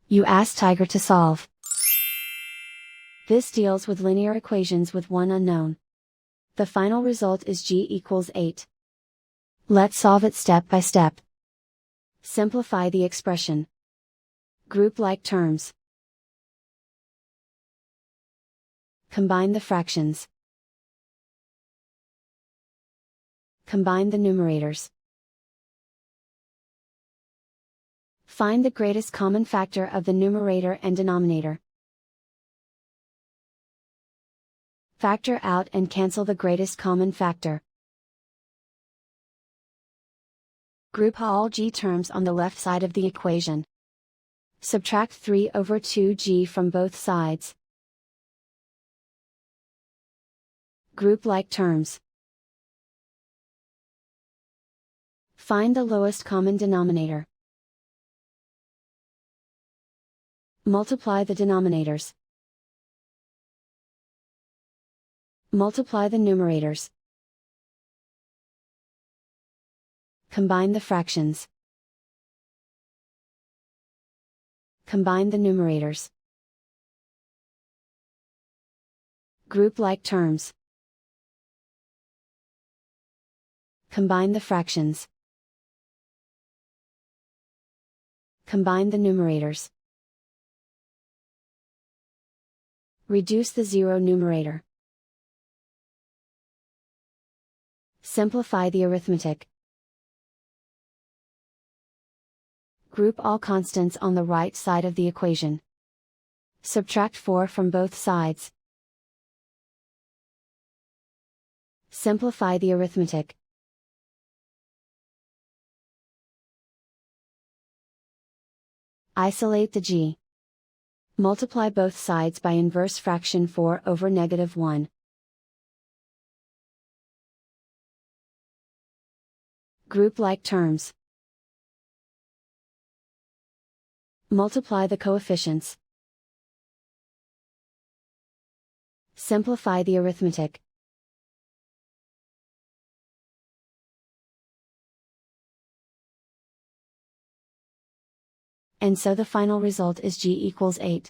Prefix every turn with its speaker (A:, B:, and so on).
A: You ask Tiger to solve. This deals with linear equations with one unknown. The final result is g equals 8. Let's solve it step by step. Simplify the expression. Group like terms. Combine the fractions. Combine the numerators. Find the greatest common factor of the numerator and denominator. Factor out and cancel the greatest common factor. Group all g terms on the left side of the equation. Subtract 3 over 2g from both sides. Group like terms. Find the lowest common denominator. Multiply the denominators. Multiply the numerators. Combine the fractions. Combine the numerators. Group like terms. Combine the fractions. Combine the numerators. Reduce the zero numerator. Simplify the arithmetic. Group all constants on the right side of the equation. Subtract 4 from both sides. Simplify the arithmetic. Isolate the g. Multiply both sides by inverse fraction 4 over -1. Group like terms. Multiply the coefficients. Simplify the arithmetic. And so the final result is g equals 8.